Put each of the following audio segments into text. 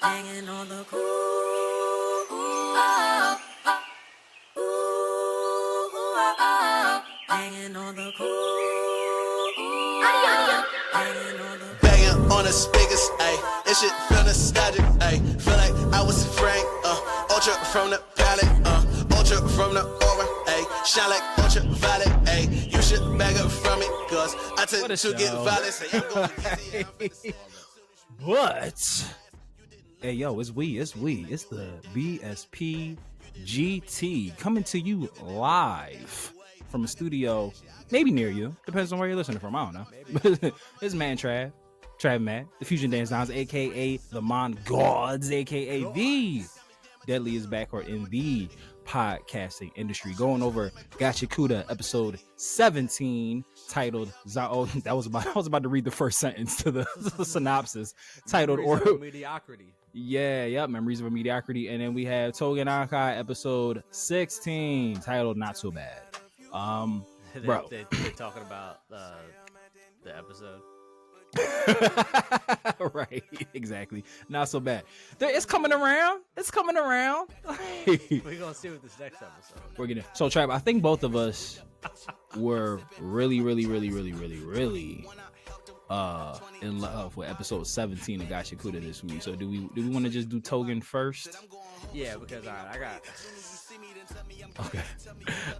Hanging on the cool. Hanging on the cool. Banging on the speakers, ayy. This shit feel nostalgic, ayy. Feel like I was Frank, ultra from the palette, ultra from the aura, ayy. Shine like ultraviolet, ayy. You should bag up from me, cause I tend to get violent. Say I'm going easy. But hey, yo, it's the BSPGT coming to you live from a studio, maybe near you, depends on where you're listening from. I don't know. This man Trav and Matt, the Fusion Dance Downs, aka the Mon Gods, aka the deadliest backcourt in the podcasting industry, going over Gachiakuda episode 17, titled I was about to read the first sentence to the synopsis, titled Mediocrity. Memories of a Mediocrity. And then we have Tougan Anki episode 16, titled Not So Bad. Bro, they're talking about the episode. Right, exactly. Not so bad. It's coming around. We're gonna see with this next episode. We're gonna. So, Trav, I think both of us were really in love with episode 17 of Gachiakuda this week. So, do we want to just do Tougen first? Yeah, because I got. Okay.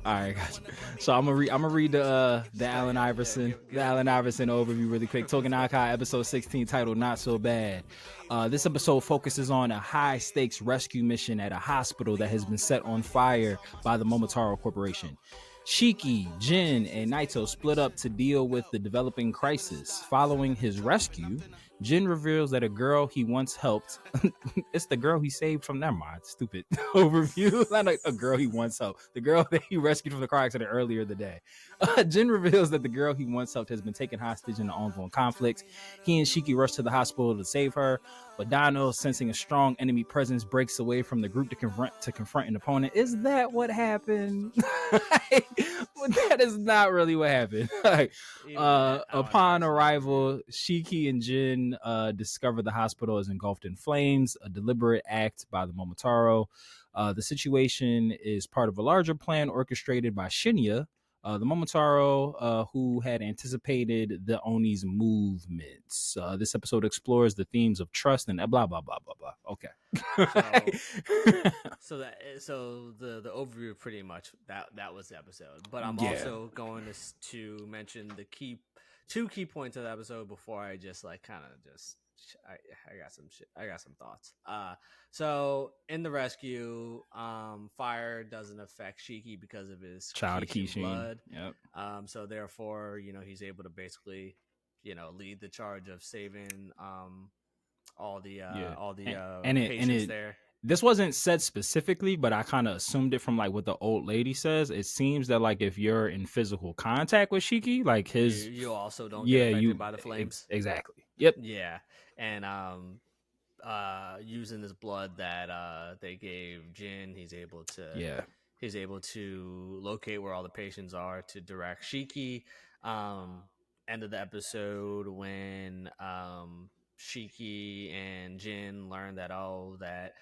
All right, guys. So I'm gonna read the Allen Iverson overview really quick. Tougan Anki episode 16, titled Not So Bad. This episode focuses on a high stakes rescue mission at a hospital that has been set on fire by the Momotaro Corporation. Shiki, Jin, and Naito split up to deal with the developing crisis. Following his rescue, Jin reveals that a girl he once helped, it's the girl he saved from, never mind, stupid overview, not a girl he once helped, the girl that he rescued from the car accident earlier in the day. Jin reveals that the girl he once helped has been taken hostage in the ongoing conflicts. He and Shiki rush to the hospital to save her, but Dano, sensing a strong enemy presence, breaks away from the group to confront an opponent. Is that what happened? That is not really what happened. Upon arrival, Shiki and Jin discover the hospital is engulfed in flames, a deliberate act by the Momotaro. The situation is part of a larger plan orchestrated by Shinya, the Momotaro, who had anticipated the Oni's movements. This episode explores the themes of trust and blah blah blah blah blah. Okay. So the overview pretty much that was the episode. But I'm also going to mention the two key points of the episode before I just I got some thoughts. So in the rescue, fire doesn't affect Shiki because of his child Kishin blood. Yep. So therefore, he's able to basically, lead the charge of saving all the patients there. This wasn't said specifically, but I kind of assumed it from what the old lady says. It seems that if you're in physical contact with Shiki, you also don't get affected by the flames. Exactly. Yep. Yeah. And using this blood that they gave Jin, he's able to locate where all the patients are to direct Shiki. End of the episode when Shiki and Jin learn that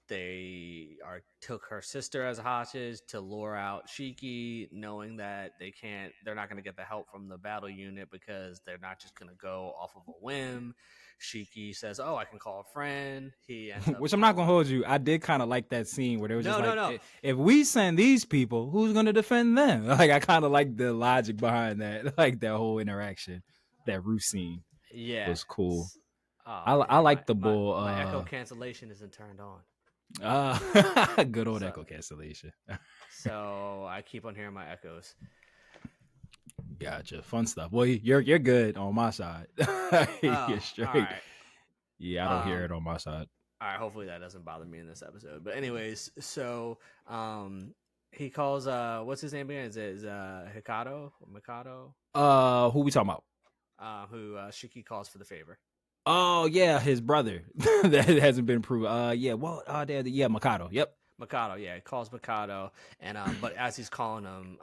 they took her sister as a hostage to lure out Shiki, knowing that they're not going to get the help from the battle unit because they're not just going to go off of a whim. Shiki says, "Oh, I can call a friend." He ends up which I'm not going to hold you. I did kind of like that scene where they were just no. If we send these people, who's going to defend them? I kind of like the logic behind that, that whole interaction, that roof scene. Yeah, was cool. Oh, I like the bull. My echo cancellation isn't turned on. Good old echo cancellation. So I keep on hearing my echoes. Gotcha. Fun stuff. Well, you're good on my side. You're straight. Right. Yeah, I don't hear it on my side. All right. Hopefully that doesn't bother me in this episode. But anyways, so he calls what's his name again? Is it Hikato or Mikado? Who we talking about? Who Shiki calls for the favor. Oh yeah, his brother that hasn't been proven. Mikado. Yep. Mikado, yeah, he calls Mikado, and but as he's calling him,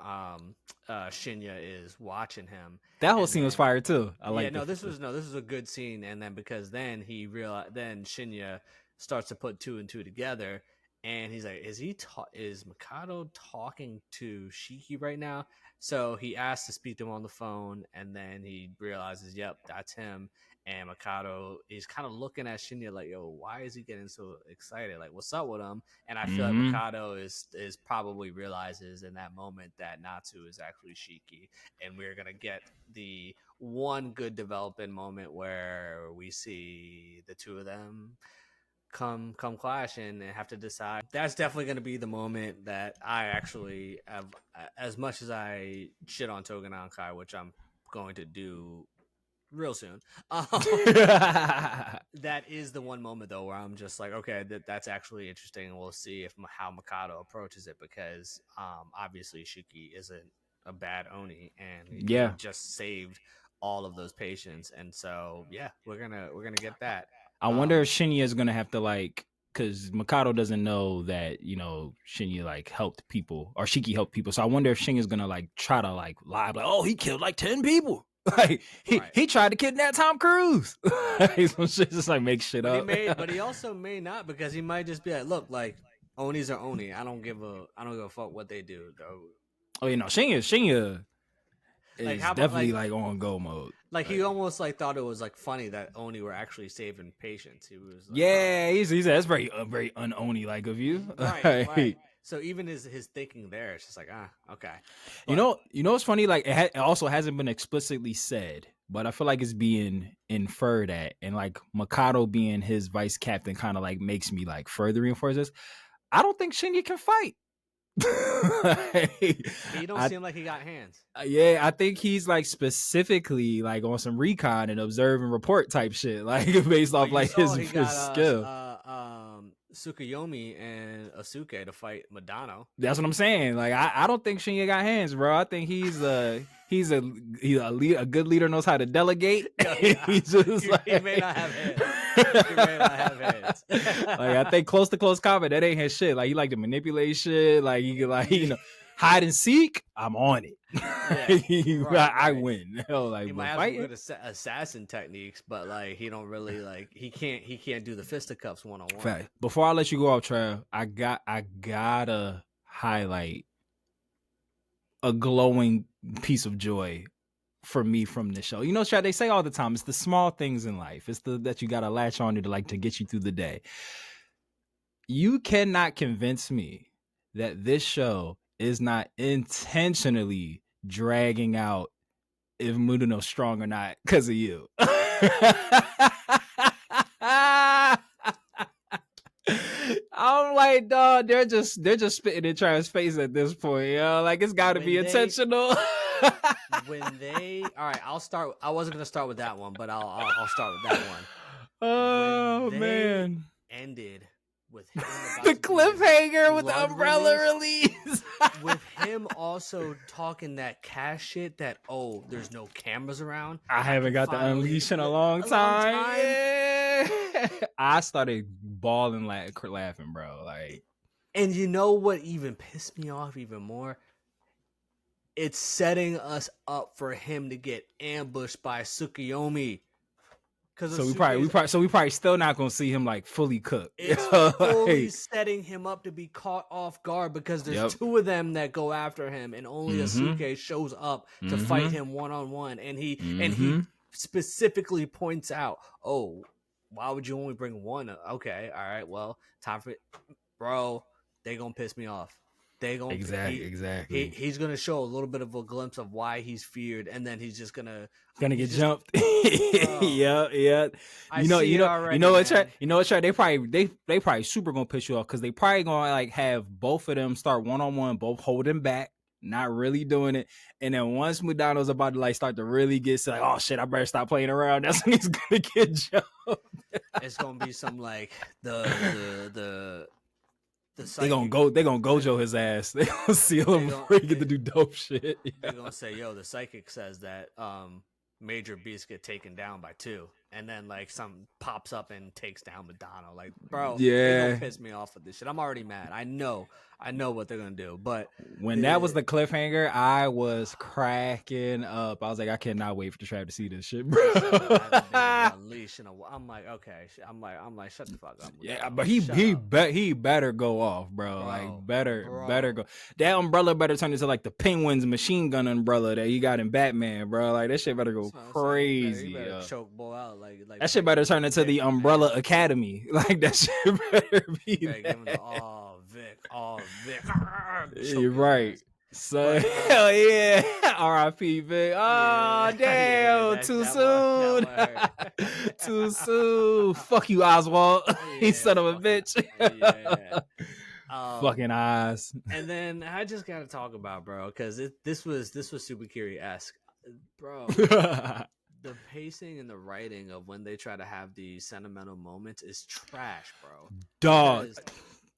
Shinya is watching him. That whole and scene was then- fire too. I like. this was a good scene, and then because then he realized, then Shinya starts to put two and two together, and he's like, is Mikado talking to Shiki right now? So he asks to speak to him on the phone, and then he realizes, yep, that's him. And Mikado is kind of looking at Shinya like, yo, why is he getting so excited? Like, what's up with him? And I feel like Mikado is probably realizes in that moment that Natsu is actually Shiki. And we're going to get the one good development moment where we see the two of them come clash and have to decide. That's definitely going to be the moment that I actually have, as much as I shit on Tougan Anki, which I'm going to do real soon. That is the one moment though where I'm just like, okay, that's actually interesting, and we'll see how Mikado approaches it, because obviously Shiki isn't a bad Oni, and he just saved all of those patients, and so yeah, we're gonna get that. I wonder if Shinya is gonna have to like, because Mikado doesn't know that Shinya like helped people or Shiki helped people, so I wonder if Shinya's gonna like try to like lie, like, oh, he killed like 10 people. Like he tried to kidnap Tom Cruise. Some shit, just like make shit up. But he also may not, because he might just be like, look, like Onis are Oni. I don't give a fuck what they do, though. Oh, Shinya is Like, how about, definitely like on go mode. Like he almost like thought it was like funny that Oni were actually saving patients. He was like, he said that's very very un-Oni like of you. Right. So even his thinking there, it's just like, okay. But, what's funny? Like it also hasn't been explicitly said, but I feel like it's being inferred at, and like Mikado being his vice captain kind of like makes me like further reinforce this. I don't think Shinya can fight. He don't seem like he got hands. Yeah, I think he's like specifically like on some recon and observe and report type shit, like based off like his skill. Tsukuyomi and Asuke to fight Madano. That's what I'm saying. Like I don't think Shinya got hands, bro. I think he's a good leader, knows how to delegate. He's just he may not have hands. He may not have hands. Like I think close combat, that ain't his shit. Like he like to manipulate shit. Like he could like hide and seek. I'm on it. Yeah, I win. Hell, like he might have some good assassin techniques, but like he don't really like he can't do the fisticuffs one-on-one. Fact. Before I let you go off, Trav, I gotta highlight a glowing piece of joy for me from this show. Trav, they say all the time, it's the small things in life. It's that you gotta latch on to get you through the day. You cannot convince me that this show is not intentionally dragging out if Mudano's strong or not because of you. I'm like, dog, they're just spitting in Trav's face at this point, like it's got to be intentional. All right, I'll start. I wasn't gonna start with that one, but I'll start with that one. Oh man, ended with him the cliffhanger with the umbrella release. With him also talking that cash shit that, there's no cameras around. I haven't got the unleash in a long time. Yeah. I started bawling laughing, bro. Like, and you know what even pissed me off even more? It's setting us up for him to get ambushed by Tsukuyomi. So we probably still not gonna see him like fully cooked. It's fully setting him up to be caught off guard, because there's two of them that go after him, and only Asuke shows up to fight him one-on-one, and he specifically points out, why would you only bring one? Okay, all right, well, time for it, bro. They gonna piss me off. They gonna exactly. He's gonna show a little bit of a glimpse of why he's feared, and then he's just gonna get jumped. Yeah. You know what, Trey? They probably super gonna piss you off, because they probably gonna like have both of them start one-on-one, both holding back, not really doing it, and then once Mudano's about to like start to really get like, oh shit, I better stop playing around, that's when he's gonna get jumped. It's gonna be some like the they gonna gojo his ass. They gonna seal him before he get to do dope shit. Yeah. They're gonna say, the psychic says that Major Beast get taken down by 2. and then like some pops up and takes down Madonna. Like, bro, Yeah. they gonna piss me off with this shit. I'm already mad. I know what they're gonna do. But when that was the cliffhanger, I was cracking up. I was like, I cannot wait for the Trav to see this shit, bro. Unleashed in a, I'm like, okay. I'm like, shut the fuck up. Yeah, Madonna. but he better go off, bro. Like better go. That umbrella better turn into like the Penguin's machine gun umbrella that you got in Batman, bro. Like that shit better go crazy. You better choke boy out like that shit better turn into the Umbrella Academy. Like that shit better be. Give him the Vic. You're right. So hell yeah, R.I.P. Vic. Oh damn, too soon. Too soon. Fuck you, Oswald. He son of a bitch. Fucking eyes. And then I just gotta talk about, bro, because this was Super Curie-esque, bro. The pacing and the writing of when they try to have these sentimental moments is trash, bro. Dog.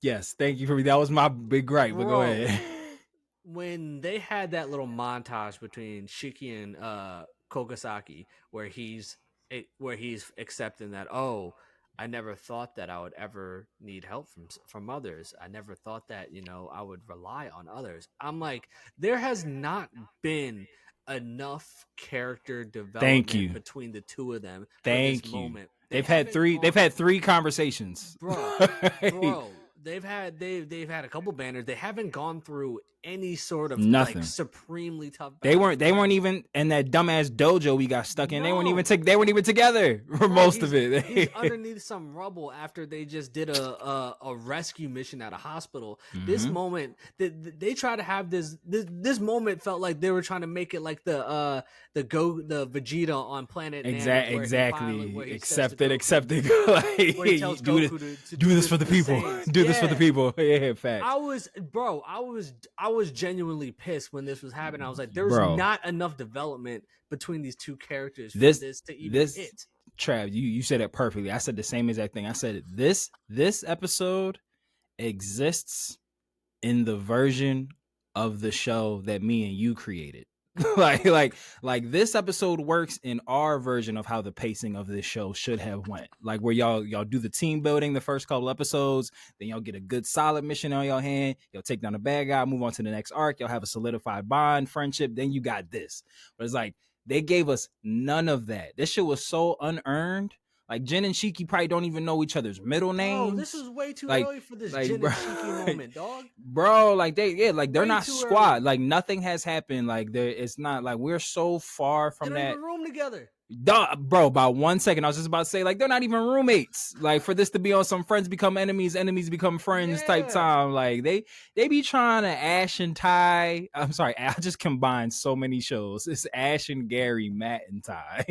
Yes, thank you for me. That was my big gripe, but go ahead. When they had that little montage between Shiki and Kogasaki, where he's accepting that, oh, I never thought that I would ever need help from others. I never thought that, I would rely on others. I'm like, there has not been enough character development between the two of them. Thank you. Moment. They've had three conversations, bro. They've had a couple banners. They haven't gone through any sort of nothing like supremely tough. They weren't even in that dumbass dojo we got stuck in. No. They weren't even together for most of it. He's underneath some rubble after they just did a rescue mission at a hospital. Mm-hmm. This moment, they try to have this moment felt like they were trying to make it like the Vegeta on Planet Namek, exactly. Accept it. Like, do this for the people. Do this for the people. Yeah, fact. I was genuinely pissed when this was happening. I was like, there's not enough development between these two characters for this to even hit. Trav, you said it perfectly. I said the same exact thing. I said this episode exists in the version of the show that me and you created. like this episode works in our version of how the pacing of this show should have went. Like where y'all do the team building the first couple episodes, then y'all get a good solid mission on your hand, y'all take down the bad guy, move on to the next arc, y'all have a solidified bond, friendship, then you got this. But it's like they gave us none of that. This shit was so unearned. Like Jin and Shiki probably don't even know each other's middle names. Oh, this is way too early for this Jin and Shiki moment, dog. Bro, like they're not squad. Early. Like nothing has happened. Like it's not like we're so far from that. They don't even room together. Duh, bro, about 1 second, I was just about to say, like, they're not even roommates. Like, for this to be on some friends become enemies, enemies become friends type time. Like, they be trying to Ash and Ty. I'm sorry, I just combined so many shows. It's Ash and Gary, Matt and Ty.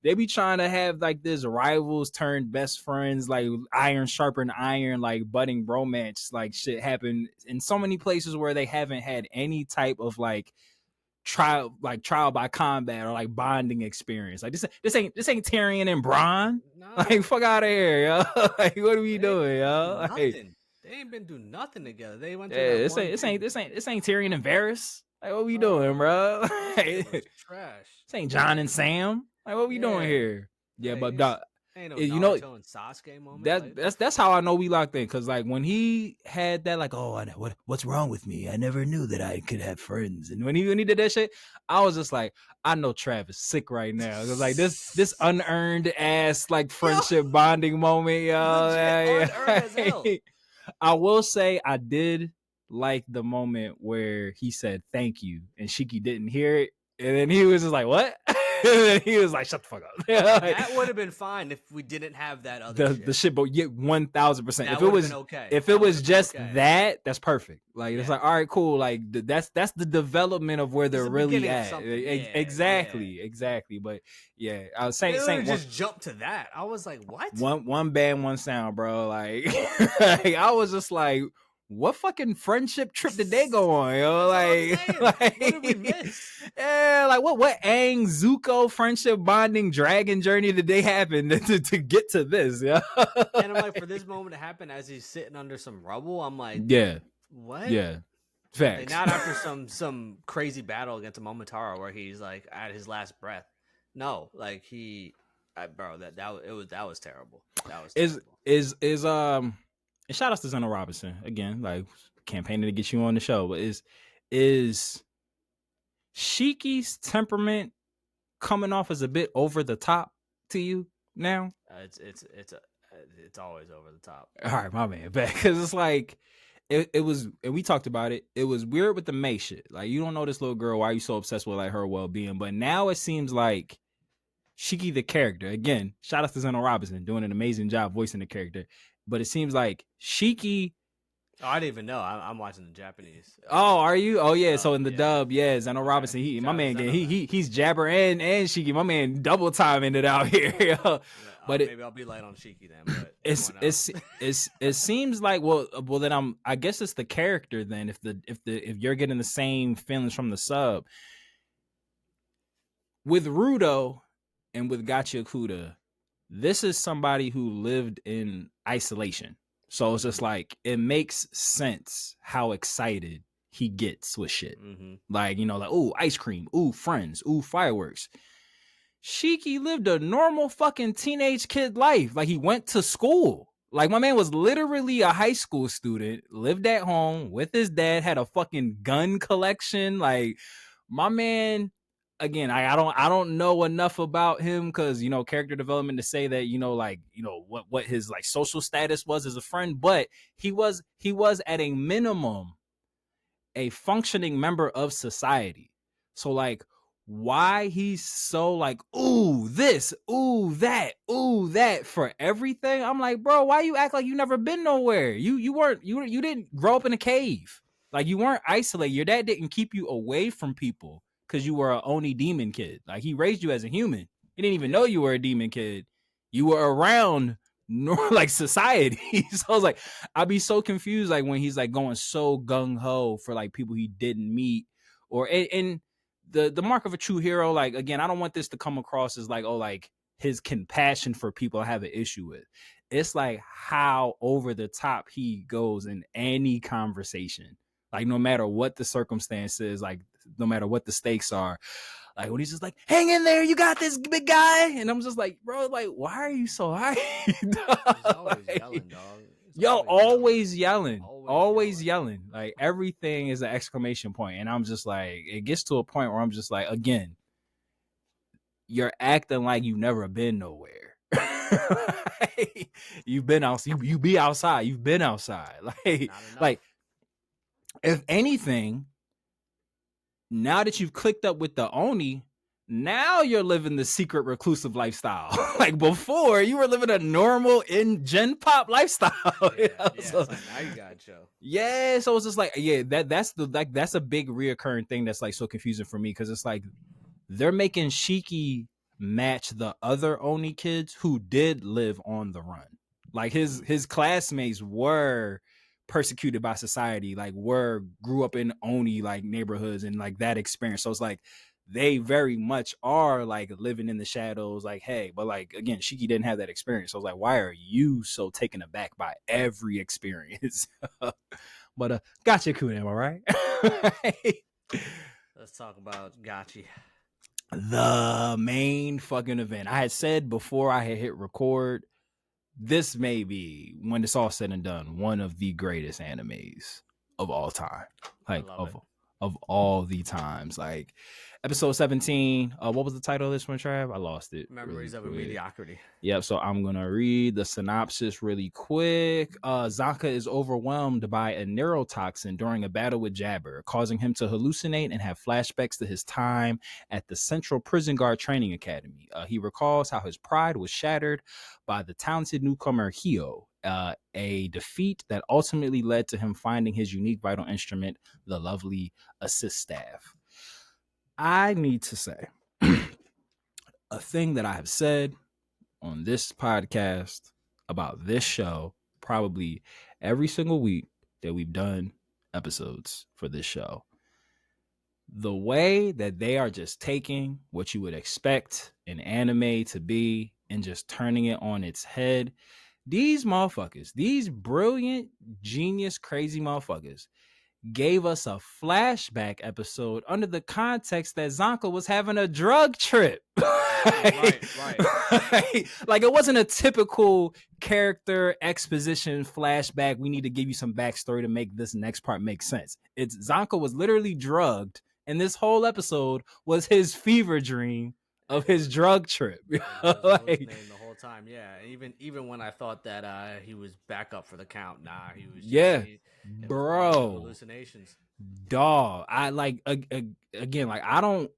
They be trying to have, like, this rivals turned best friends, like, iron sharpen iron, like, budding bromance, like, shit happen in so many places where they haven't had any type of, like, trial by combat or like bonding experience. Like this ain't Tyrion and Bronn. No. Like fuck out of here, yo. Like what are we doing, yo? Like, they ain't been doing nothing together. They went to this ain't Tyrion and Varys. Like what we doing, bro? Like, trash. This ain't John and Sam. Like what we doing here? Yeah, but ain't no Naruto and Sasuke moment. That's how I know we locked in. Cause like when he had that, like, oh, what's wrong with me? I never knew that I could have friends. And when he did that shit, I was just like, I know Trav is sick right now. Cause like this unearned ass like friendship bonding moment, yo. I will say I did like the moment where he said thank you and Shiki didn't hear it, and then he was just like, what? He was like, shut the fuck up. That would have been fine if we didn't have that other the shit, but 1000%. If it was okay. If it was just okay. That's perfect. Like it's like, all right, cool. Like that's the development of where they're really at. Exactly. But yeah, I was saying just jump to that. I was like, what? One band, one sound, bro. Like, like I was just like, what fucking friendship trip did they go on, yo? Like what did we miss? Yeah, like what Aang Zuko friendship bonding dragon journey did they happen to get to this, yeah? And I'm like, for this moment to happen as he's sitting under some rubble, I'm like, yeah, what? Yeah, facts. Like, not after some crazy battle against a Momotaro where he's like at his last breath. No, like bro, that was terrible. That was Is terrible. is and shout out to Zeno Robinson again, like campaigning to get you on the show. But is Shiki's temperament coming off as a bit over the top to you now? It's always over the top. All right, my man, because it's like it was, and we talked about it. It was weird with the May shit. Like, you don't know this little girl. Why are you so obsessed with like her well being? But now it seems like Shiki the character, again, shout out to Zeno Robinson doing an amazing job voicing the character. But it seems like Shiki. Oh, I didn't even know. I'm watching the Japanese. Oh, are you? Oh yeah. So in the dub, yeah, Zeno Robinson. My man, he's Jabber and Shiki. My man, double timing it out here. But maybe I'll be light on Shiki then. But it seems like well then I guess it's the character then. If you're getting the same feelings from the sub with Rudo and with Gachiakuda, this is somebody who lived in isolation. So it's just like, it makes sense how excited he gets with shit. Mm-hmm. Like, like, ooh, ice cream, ooh, friends, ooh, fireworks. Shiki lived a normal fucking teenage kid life. Like, he went to school. Like, my man was literally a high school student, lived at home with his dad, had a fucking gun collection. Like, my man, again, I don't know enough about him because character development to say that what his like social status was as a friend, but he was at a minimum a functioning member of society. So like, why he's so like, ooh this, ooh that for everything? I'm like, bro, why you act like you never been nowhere? You didn't grow up in a cave. Like, you weren't isolated. Your dad didn't keep you away from people because you were an Oni demon kid. Like, he raised you as a human. He didn't even know you were a demon kid. You were around like society. So I was like, I'd be so confused like when he's like going so gung-ho for like people he didn't meet, or and the mark of a true hero. Like, again, I don't want this to come across as like, oh, like his compassion for people I have an issue with. It's like how over the top he goes in any conversation, like no matter what the circumstances, like no matter what the stakes are. Like, when he's just like, hang in there, you got this, big guy. And I'm just like, bro, like, why are you so high? He's always yelling, dog. Always yelling. Like, everything is an exclamation point. And I'm just like, it gets to a point where I'm just like, again, you're acting like you've never been nowhere. You've been out. You be outside. You've been outside. Like, if anything, now that you've clicked up with the Oni, now you're living the secret reclusive lifestyle. Like, before, you were living a normal in gen pop lifestyle. So, like, now you got Joe. Yeah, so it's just like, yeah, that's a big reoccurring thing that's like so confusing for me, because it's like they're making Shiki match the other Oni kids who did live on the run. Like, his classmates were persecuted by society, like grew up in Oni like neighborhoods and like that experience. So it's like they very much are like living in the shadows. Like, hey, but like, again, Shiki didn't have that experience. So I was like, why are you so taken aback by every experience? But Gachiakuda, am I right? Let's talk about Gachi. The main fucking event. I had said before I had hit record, this may be, when it's all said and done, one of the greatest animes of all time. Like, of all the times. Like, episode 17. What was the title of this one, Trav? I lost it. Memories of a Mediocrity. Yep. So I'm gonna read the synopsis really quick. Zanka is overwhelmed by a neurotoxin during a battle with Jabber, causing him to hallucinate and have flashbacks to his time at the Central Prison Guard Training Academy. He recalls how his pride was shattered by the talented newcomer Hio, a defeat that ultimately led to him finding his unique vital instrument, the lovely assist staff. I need to say a thing that I have said on this podcast about this show probably every single week that we've done episodes for this show. The way that they are just taking what you would expect an anime to be and just turning it on its head. These motherfuckers, these brilliant, genius, crazy motherfuckers, gave us a flashback episode under the context that Zanka was having a drug trip. Right. Like it wasn't a typical character exposition flashback. We need to give you some backstory to make this next part make sense. It's Zanka was literally drugged, and this whole episode was his fever dream of his drug trip. Like, the whole time, yeah. Even when I thought that he was back up for the count, he was just, bro, hallucinations. Dog, I like again, like I don't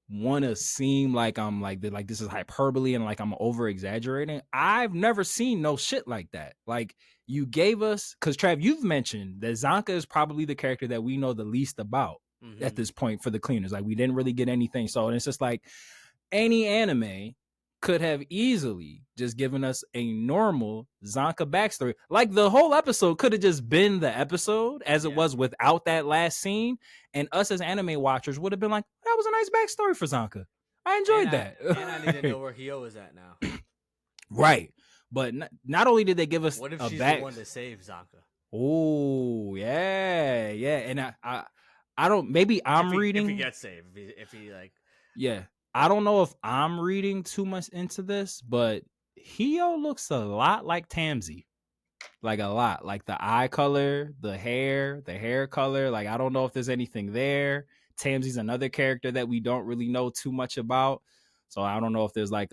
want to seem like I'm like this is hyperbole and like I'm over exaggerating. I've never seen no shit like that. Like you gave us, because Trav, you've mentioned that Zanka is probably the character that we know the least about at this point for the cleaners. Like we didn't really get anything. So it's just like any anime could have easily just given us a normal Zanka backstory. Like the whole episode could have just been the episode as it was without that last scene. And us as anime watchers would have been like, that was a nice backstory for Zanka. I enjoyed that. And I need to know where Hyo is at now. Right. But not only did they give us what if a she's back... the one to save Zanka? Oh, yeah. And I don't, maybe I'm reading... If he gets saved, if he like... Yeah. I don't know if I'm reading too much into this, but Hyo looks a lot like Tamsi. Like a lot. Like the eye color, the hair color. Like I don't know if there's anything there. Tamsi's another character that we don't really know too much about. So I don't know if there's like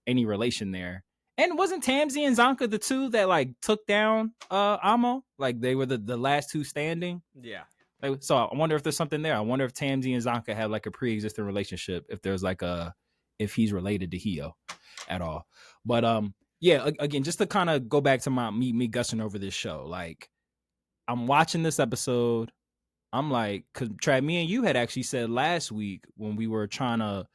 any relation there. And wasn't Tamsi and Zanka the two that like took down Amo? Like they were the last two standing? Yeah. So I wonder if there's something there. I wonder if Tamsi and Zanka have like a pre-existing relationship, if there's like if he's related to Hyo at all. But yeah, again, just to kind of go back to me gushing over this show. Like I'm watching this episode. I'm like, because Trav, me and you had actually said last week when we were trying to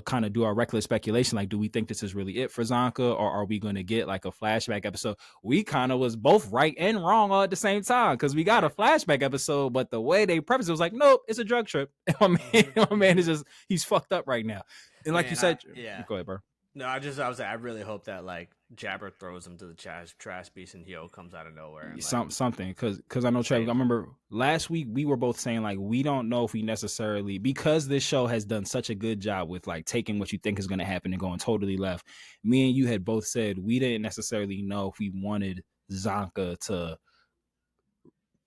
kind of do our reckless speculation, like, do we think this is really it for Zanka, or are we going to get like a flashback episode? We kind of was both right and wrong all at the same time, because we got a flashback episode, but the way they prefaced it was like, nope, it's a drug trip. And my man is just, he's fucked up right now. And like you said, go ahead, bro. No, I really hope that like Jabber throws him to the trash piece and Hyo comes out of nowhere. And, like, something, because I know Trav. I remember last week we were both saying like we don't know if we necessarily, because this show has done such a good job with like taking what you think is going to happen and going totally left. Me and you had both said we didn't necessarily know if we wanted Zanka to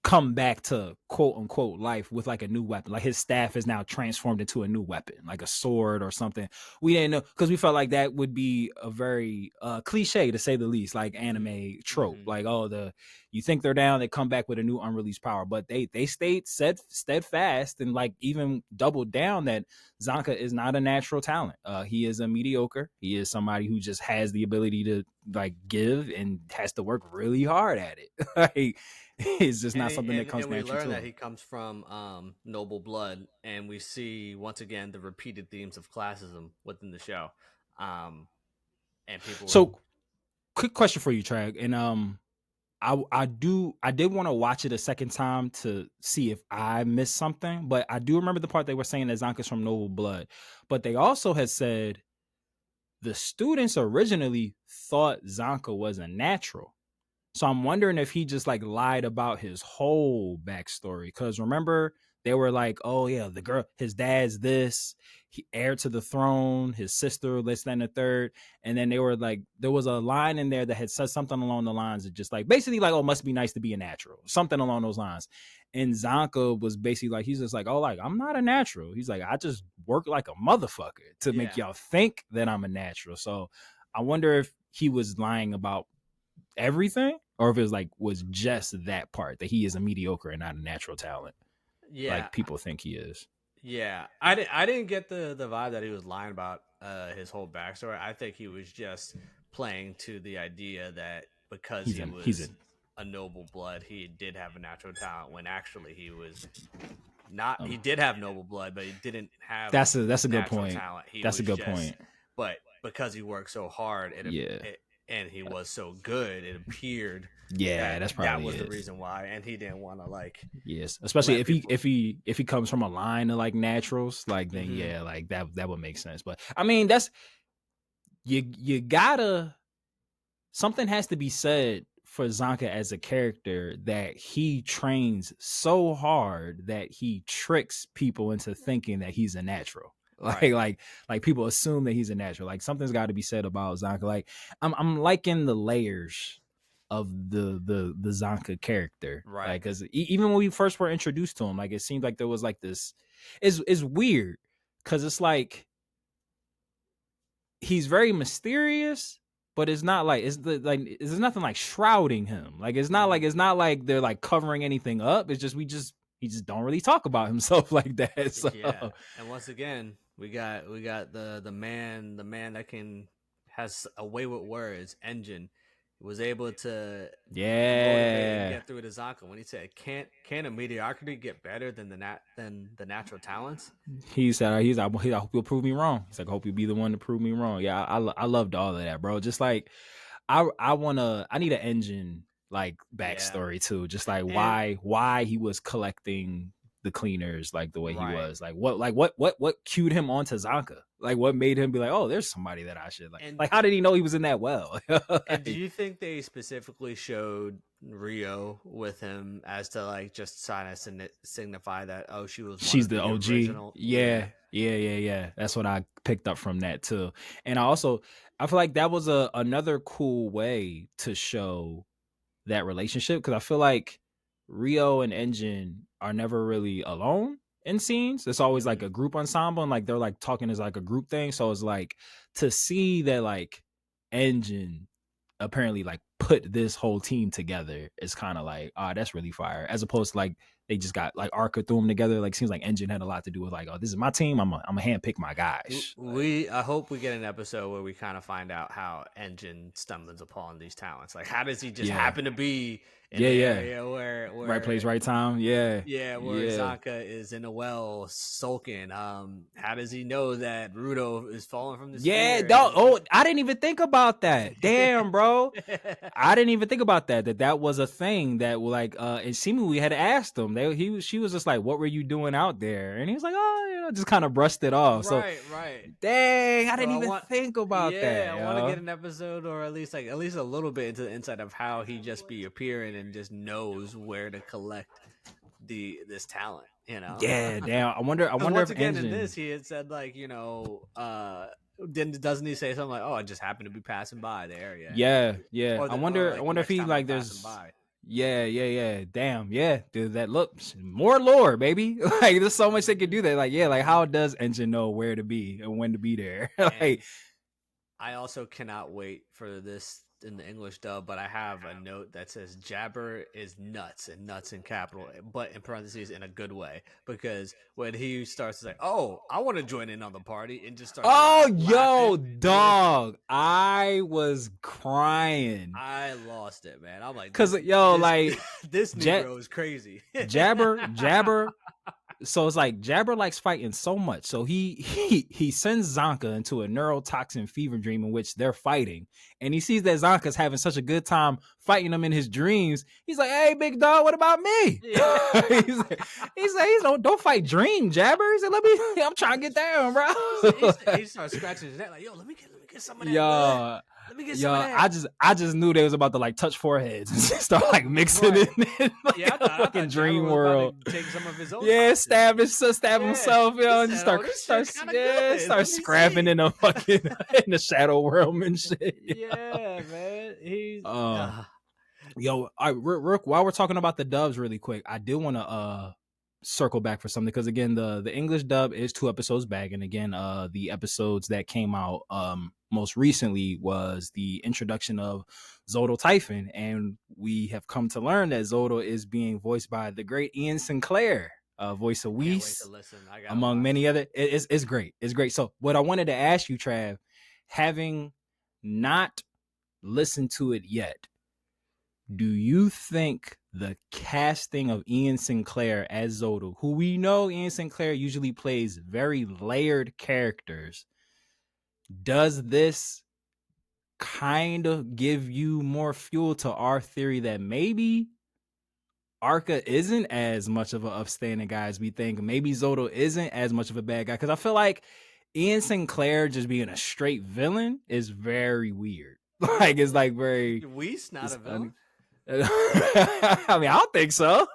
come back to quote unquote life with like a new weapon, like his staff is now transformed into a new weapon, like a sword or something. We didn't know, because we felt like that would be a very cliche, to say the least, like anime trope. Like, oh, you think they're down, they come back with a new unreleased power. But they stayed steadfast and like even doubled down that Zanka is not a natural talent. He is a mediocre. He is somebody who just has the ability to like give and has to work really hard at it. Like, it's just not something that comes naturally to him. We learn that he comes from noble blood, and we see once again the repeated themes of classism within the show. And people. So, quick question for you, Trag, and I did want to watch it a second time to see if I missed something, but I do remember the part they were saying that Zanka's from noble blood, but they also had said the students originally thought Zanka was a natural. So I'm wondering if he just like lied about his whole backstory. Because remember, they were like, oh yeah, the girl, his dad's this, he heir to the throne, his sister, this, that, and the third. And then they were like, there was a line in there that had said something along the lines of just like, basically like, oh, must be nice to be a natural, something along those lines. And Zanka was basically like, he's just like, oh, like, I'm not a natural. He's like, I just work like a motherfucker to make y'all think that I'm a natural. So I wonder if he was lying about everything, or if it was like was just that part that he is a mediocre and not a natural talent, like people think he is. I didn't get the vibe that he was lying about his whole backstory. I think he was just playing to the idea that because he was a noble blood, he did have a natural talent, when actually he was not. He did have noble blood, but he didn't have that's a good point talent. That's a good point. But because he worked so hard, and he was so good, it appeared that's probably that was the reason why, and he didn't want to like especially if he comes from a line of like naturals, like then like that would make sense. But I mean, that's you gotta, something has to be said for Zanka as a character that he trains so hard that he tricks people into thinking that he's a natural. Right. Like people assume that he's a natural. Like something's got to be said about Zanka. Like I'm liking the layers of the Zanka character, Right. Like because even when we first were introduced to him, like it seemed like there was like this. It's weird because it's like he's very mysterious, but it's not like there's nothing like shrouding him. Like it's not like they're like covering anything up. It's just he just don't really talk about himself like that. So. Yeah, and once again, we got the man that has a way with words. Engine was able to motivate and get through to Zanka when he said, "Can a mediocrity get better than the natural talents?" He said, I hope you'll prove me wrong. He's like, I hope you'll be the one to prove me wrong. Yeah, I loved all of that, bro. Just like I need an Engine like backstory too. Just like why he was collecting the cleaners like the way he was. Like what cued him onto Zanka? Like what made him be like, oh, there's somebody that I should like. And, like how did he know he was in that well? And do you think they specifically showed Rio with him as to like just trying to signify that she's the OG? Original? Yeah. That's what I picked up from that too. And I feel like that was another cool way to show that relationship, because I feel like Rio and Engine are never really alone in scenes. It's always like a group ensemble, and like they're like talking as like a group thing. So it's like to see that like Engine apparently like put this whole team together is kind of like, that's really fire, as opposed to like they just got like Arca threw them together. Like seems like Engine had a lot to do with like, oh, this is my team, I'm gonna handpick my guys. I hope we get an episode where we kind of find out how Engine stumbles upon these talents. Like how does he just happen to be in the area where right place, right time? Where Zanka is in a well sulking. How does he know that Rudo is falling from the spear? I didn't even think about that. Damn, bro. I didn't even think about that was a thing that like and seemingly had asked him. She was just like, what were you doing out there? And he was like, just kind of brushed it off. Right. Dang, I didn't even think about that. I want to get an episode, or at least a little bit into the inside of how he just be appearing and just knows where to collect this talent, Yeah, damn. I wonder once if again Engine... in this he had said like, doesn't he say something like, oh, I just happened to be passing by the area? Yeah. I wonder if he like there's by. Yeah. Damn, yeah. Dude, that looks more lore, baby. Like there's so much they can do that. Like, like how does Engine know where to be and when to be there? Like I also cannot wait for this in the English dub, but I have a note that says Jabber is nuts, and nuts in capital, but in parentheses in a good way, because when he starts to say, oh, I want to join in on the party, and just starts dog, I was crying. I lost it, man. I'm like, because this Negro is crazy. Jabber so it's like Jabber likes fighting so much, so he sends Zanka into a neurotoxin fever dream in which they're fighting, and he sees that Zanka's having such a good time fighting him in his dreams. He's like, hey, big dog, what about me? Yeah. he's like don't fight Dream, Jabber. He's like, I'm trying to get down, bro. he starts scratching his neck like, yo, let me get some of that blood. Let me get some of that. I just knew they was about to like touch foreheads and start like mixing it in like I thought dream world. Take some of his own. Stab himself, and just start scrapping in a fucking in the shadow realm and shit. Yeah, man. He's Rook, while we're talking about the dubs really quick, I do want to circle back for something, because again the English dub is 2 episodes back, and again the episodes that came out most recently was the introduction of Zodal Typhon, and we have come to learn that Zodal is being voiced by the great Ian Sinclair, voice of Whis, among many other. It's great. So what I wanted to ask you, Trav, having not listened to it yet, do you think the casting of Ian Sinclair as Zodal, who we know Ian Sinclair usually plays very layered characters, does this kind of give you more fuel to our theory that maybe Arca isn't as much of an upstanding guy as we think? Maybe Zodal isn't as much of a bad guy? Because I feel like Ian Sinclair just being a straight villain is very weird. Like it's like very. Whis not a villain. I mean, I don't think so.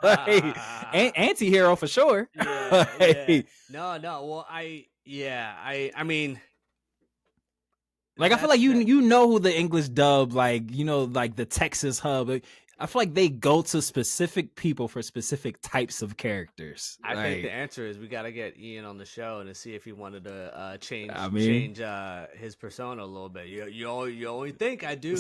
Anti-hero for sure. Yeah. No. Well, I mean, like I feel like you know who the English dub, like like the Texas hub. I feel like they go to specific people for specific types of characters. I think the Like, answer is we got to get Ian on the show and to see if he wanted to change his persona a little bit. You only think I do.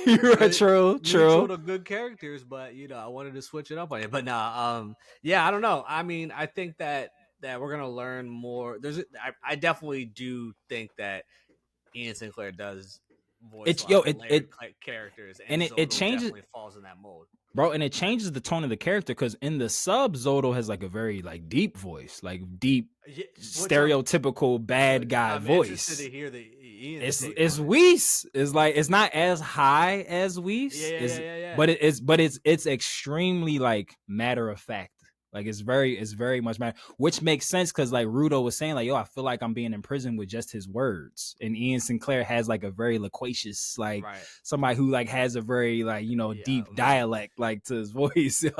True. To good characters, but I wanted to switch it up on you. But nah, I don't know. I mean, I think that we're gonna learn more. I definitely do think that Ian Sinclair does voice characters, and it changes. Definitely falls in that mold, bro. And it changes the tone of the character because in the sub, Zodel has like a very like deep voice, like deep, stereotypical bad guy voice. Interested to hear the Ian. It's Weiss. It's like it's not as high as Weiss. Yeah. But it's extremely like matter of fact. Like it's very much matter, which makes sense because like Rudo was saying, like, yo, I feel like I'm being imprisoned with just his words. And Ian Sinclair has like a very loquacious, like somebody who like has a very like deep dialect like to his voice. You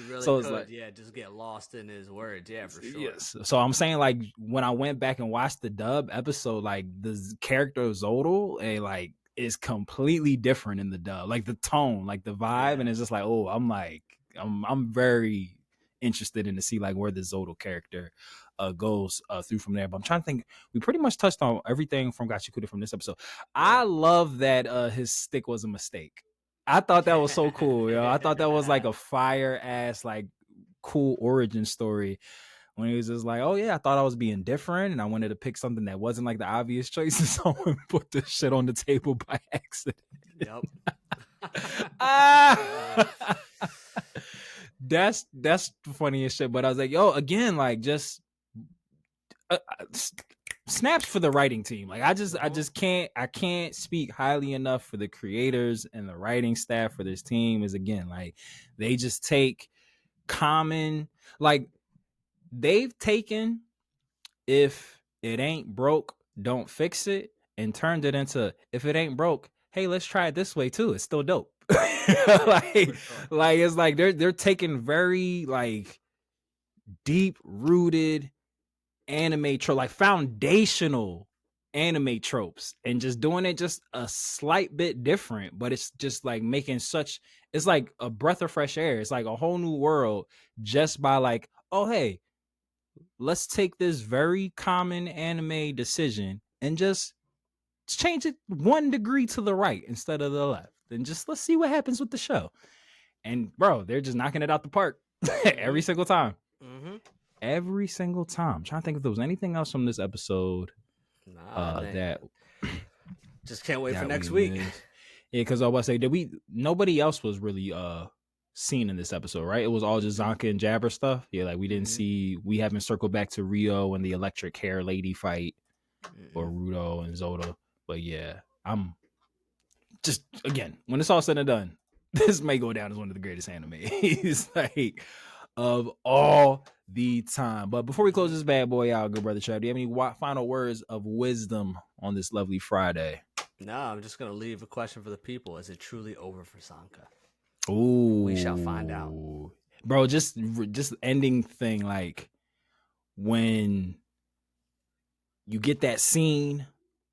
really so it's like just get lost in his words, for sure. Yes. So I'm saying like when I went back and watched the dub episode, like the character of Zodel is completely different in the dub, like the tone, like the vibe, and it's just like, oh, I'm very interested in to see like where the Zodel character goes through from there. But I'm trying to think, we pretty much touched on everything from Gachikuta from this episode. I love that his stick was a mistake. I thought that was so cool, yo. I thought that was like a fire ass like cool origin story when he was just like, oh yeah, I thought I was being different and I wanted to pick something that wasn't like the obvious choice, so I put this shit on the table by accident. Yep. That's the funniest shit. But I was like, yo, again, like just snaps for the writing team. Like I can't speak highly enough for the creators and the writing staff for this team. Is again, like they just take common, like they've taken if it ain't broke, don't fix it, and turned it into if it ain't broke, hey, let's try it this way too. It's still dope. like it's like they're taking very like deep rooted anime trope, like foundational anime tropes, and just doing it just a slight bit different, but it's just like making it's like a breath of fresh air. It's like a whole new world just by like, oh hey, let's take this very common anime decision and just change it 1 degree to the right instead of the left. And just let's see what happens with the show. And bro, they're just knocking it out the park every single time. Mm-hmm. Every single time. I'm trying to think if there was anything else from this episode that just can't wait for next week. Yeah, because I was about to say, nobody else was really seen in this episode, right? It was all just Zanka and Jabber stuff. Yeah, like we didn't see, we haven't circled back to Rio and the electric hair lady fight or Rudo and Zoda. But yeah, I'm just, again, when it's all said and done, this may go down as one of the greatest animes like of all the time. But before we close this bad boy out, good brother Trav, do you have any final words of wisdom on this lovely Friday? No, I'm just gonna leave a question for the people. Is it truly over for Zanka? Ooh, we shall find out, bro. Just ending thing, like when you get that scene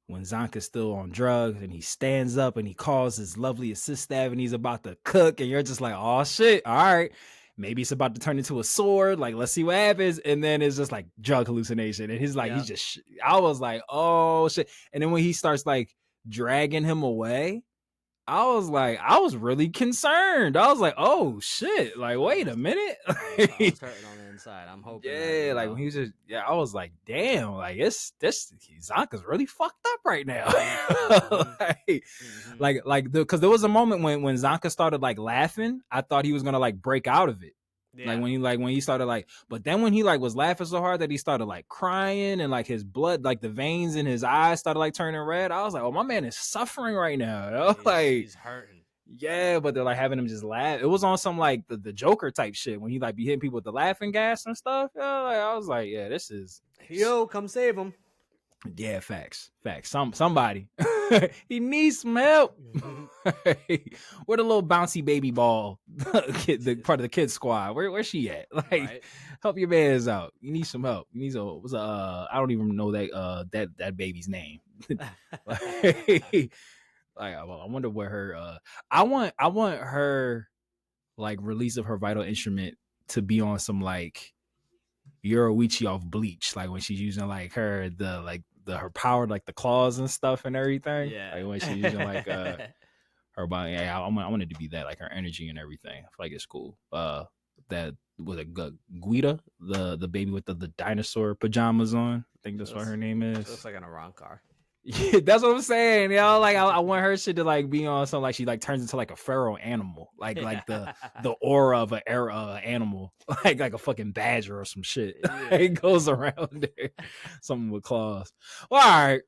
when Zanka's still on drugs and he stands up and he calls his lovely assist staff and he's about to cook, and you're just like, oh shit, all right, maybe it's about to turn into a sword, like let's see what happens. And then it's just like drug hallucination, and he's like, he's just I was like, oh shit. And then when he starts like dragging him away, I was like, I was really concerned. I was like, oh shit, like wait a minute. I was hurting on the inside. I'm hoping. Yeah, like when he was just, I was like, damn, like this Zanka's really fucked up right now. like because there was a moment when Zanka started like laughing, I thought he was gonna like break out of it. Yeah. Like when he started like, but then when he like was laughing so hard that he started like crying and like his blood, like the veins in his eyes started like turning red, I was like, oh, my man is suffering right now. Like he's hurting. Yeah, but they're like having him just laugh. It was on some like the Joker type shit when he like be hitting people with the laughing gas and stuff. Like, I was like, yeah, this is yo, come save him. Yeah, facts. Somebody he needs some help. Where the little bouncy baby ball the part of the kid squad? Where's she at? Like, Right. help your man's out. You need some help. You need I don't even know that baby's name. Like, I wonder what her I want her like release of her vital instrument to be on some like Yoruichi off Bleach, like when she's using like her power, like the claws and stuff and everything. Yeah. Like when she's using like her body. Yeah, I want it to be that, like her energy and everything. I feel like it's cool. That was a Guida, the baby with the dinosaur pajamas on. I think that's what her name is. It looks like an Iran car. Yeah, that's what I'm saying, yo. Like I want her shit to like be on something like she like turns into like a feral animal, like the aura of an animal, like a fucking badger or some shit. Yeah. It goes around there, something with claws. Well, all right,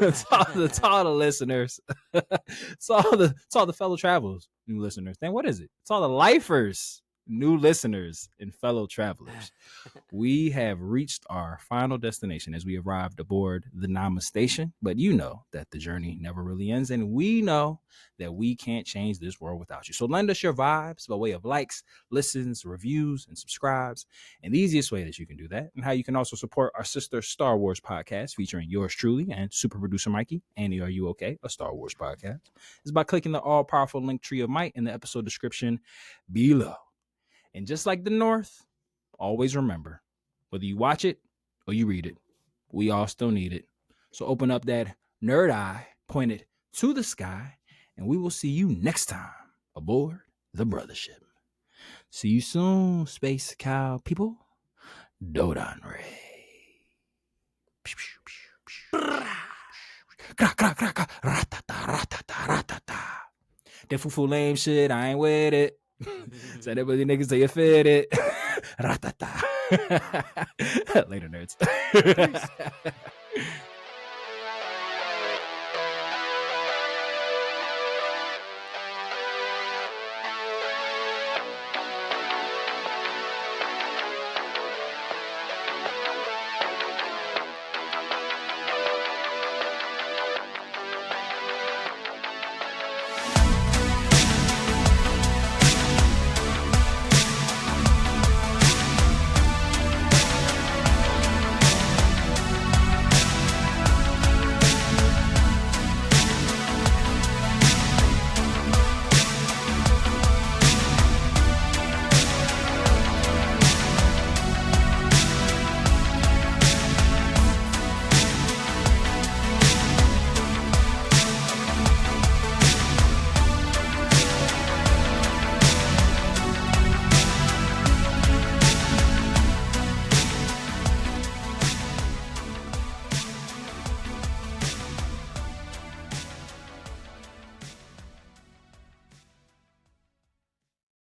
it's all the listeners, it's all the fellow travelers, new listeners. Then what is it? It's all the lifers, new listeners, and fellow travelers. We have reached our final destination as we arrived aboard the Nama station, but you know that the journey never really ends, and we know that we can't change this world without you. So lend us your vibes by way of likes, listens, reviews, and subscribes. And the easiest way that you can do that, and how you can also support our sister Star Wars podcast featuring yours truly and super producer Mikey, Annie, Are You Okay? A Star Wars podcast, is by clicking the all-powerful link tree of might in the episode description below. And just like the North, always remember, whether you watch it or you read it, we all still need it. So open up that nerd eye, point it to the sky, and we will see you next time aboard the Brothership. See you soon, space cow people. Dodon Ray. That fufu lame shit, I ain't with it. Said everybody niggas say you fit it. Ratata. Later, nerds.